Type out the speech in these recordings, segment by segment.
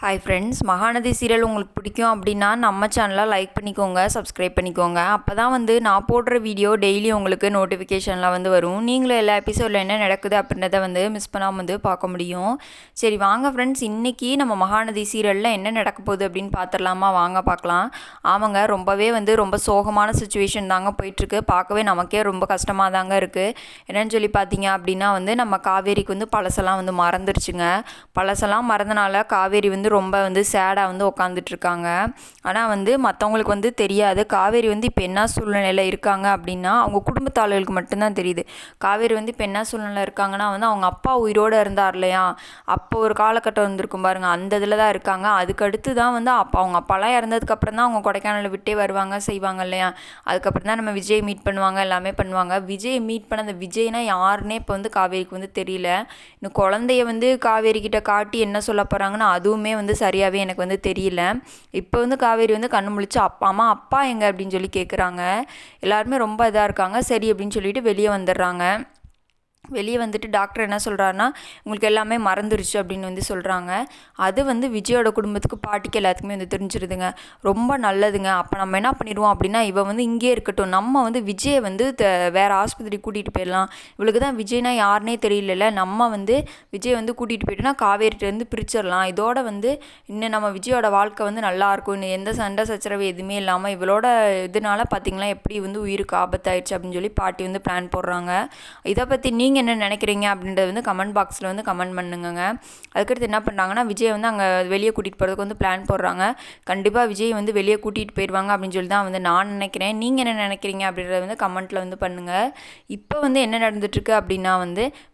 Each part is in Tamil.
ஹாய் ஃப்ரெண்ட்ஸ், மகாநதி சீரியல் உங்களுக்கு பிடிக்கும் அப்படின்னா நம்ம சேனலை லைக் பண்ணிக்கோங்க, சப்ஸ்கிரைப் பண்ணிக்கோங்க. அப்போ தான் நான் போடுற வீடியோ டெய்லி உங்களுக்கு நோட்டிஃபிகேஷனில் வரும். நீங்களும் எல்லா எபிசோடில் என்ன நடக்குது அப்படின்றத மிஸ் பண்ணாமல் பார்க்க முடியும். சரி வாங்க ஃப்ரெண்ட்ஸ், இன்றைக்கி நம்ம மகாநதி சீரியலில் என்ன நடக்க போகுது அப்படின்னு பார்த்துடலாமா? வாங்க பார்க்கலாம். ஆமாங்க, ரொம்பவே ரொம்ப சோகமான சுச்சுவேஷன் தாங்க போயிட்டுருக்கு. பார்க்கவே நமக்கே ரொம்ப கஷ்டமாக தாங்க இருக்குது. என்னன்னு சொல்லி பார்த்தீங்க அப்படின்னா நம்ம காவேரிக்கு பழசெல்லாம் மறந்துருச்சுங்க. பழசெல்லாம் மறந்தனால காவேரி ரொம்ப சேடாக உட்காந்துட்ருக்காங்க. ஆனால் மற்றவங்களுக்கு தெரியாது காவேரி இப்போ என்ன சூழ்நிலையில் இருக்காங்க அப்படின்னா அவங்க குடும்பத்தாளர்களுக்கு மட்டும்தான் தெரியுது. காவேரி இப்போ என்ன சூழ்நிலை இருக்காங்கன்னா அவங்க அப்பா உயிரோடு இருந்தார் இல்லையா, அப்போ ஒரு காலகட்டம் இருந்திருக்கும் பாருங்கள், அந்த இதில் தான் இருக்காங்க. அதுக்கடுத்து தான் அப்பா அவங்க அப்பாலாம் இறந்ததுக்கப்புறம் தான் அவங்க கொடைக்கானலை விட்டே வருவாங்க செய்வாங்க இல்லையா. அதுக்கப்புறம் தான் நம்ம விஜய் மீட் பண்ணுவாங்க, எல்லாமே பண்ணுவாங்க. விஜய் மீட் பண்ண அந்த விஜய்னா யாருன்னே இப்போ காவேரிக்கு தெரியல. இன்னும் குழந்தைய காவேரி கிட்ட காட்டி என்ன சொல்ல போகிறாங்கன்னா அதுவுமே சரியாகவே எனக்கு தெரியல. இப்போ காவேரி கண்ணு முழிச்சு அப்பா எங்க அப்படின்னு சொல்லி கேட்குறாங்க. எல்லாருமே ரொம்ப இதாக இருக்காங்க. சரி அப்படின்னு சொல்லிட்டு வெளியே வந்துடுறாங்க. வெளியே வந்துட்டு டாக்டர் என்ன சொல்கிறாருன்னா உங்களுக்கு எல்லாமே மறந்துருச்சு அப்படின்னு சொல்கிறாங்க. அது விஜயோட குடும்பத்துக்கு பாட்டிக்கு எல்லாத்துக்குமே தெரிஞ்சிருதுங்க. ரொம்ப நல்லதுங்க. அப்போ நம்ம என்ன பண்ணிடுவோம் அப்படின்னா இவ இங்கே இருக்கட்டும், நம்ம விஜயை வேறு ஆஸ்பத்திரி கூட்டிகிட்டு போயிடலாம். இவளுக்கு தான் விஜய்னா யாருனே தெரியல, நம்ம விஜய் கூட்டிகிட்டு போயிட்டோன்னா காவேரிட்டேருந்து பிரிச்சிடலாம். இதோட இன்னும் நம்ம விஜயோட வாழ்க்கை நல்லாயிருக்கும். இன்னும் எந்த சண்டை சச்சரவு எதுவுமே இல்லாமல் இவளோட இதனால பார்த்திங்களா எப்படி உயிருக்கு ஆபத்தாயிடுச்சு அப்படின்னு சொல்லி பாட்டி பிளான் போடுறாங்க. இதை பற்றி நீங்கள் என்ன நினைக்கிறீங்க அப்படின்றது கமெண்ட் பாக்ஸில் கமெண்ட் பண்ணுங்க. அதுக்கடுத்து என்ன பண்ணுறாங்கன்னா விஜய் அங்கே வெளியே கூட்டிகிட்டு போகிறதுக்கு பிளான் போடுறாங்க. கண்டிப்பாக விஜய் வெளியே கூட்டிகிட்டு போயிடுவாங்க அப்படின்னு சொல்லி தான் நான் நினைக்கிறேன். நீங்கள் என்ன நினைக்கிறீங்க அப்படின்றத கமெண்ட்டில் பண்ணுங்கள். இப்போ என்ன நடந்துட்டுருக்கு அப்படின்னா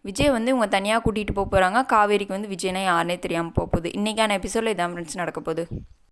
விஜய் இவங்க தனியாக கூட்டிகிட்டு போகிறாங்க. காவேரிக்கு விஜய்னா யாருனே தெரியாமல் போகுது. இன்றைக்கான எபிசோடில் இதான் ஃப்ரெண்ட்ஸ் நடக்க போகுது.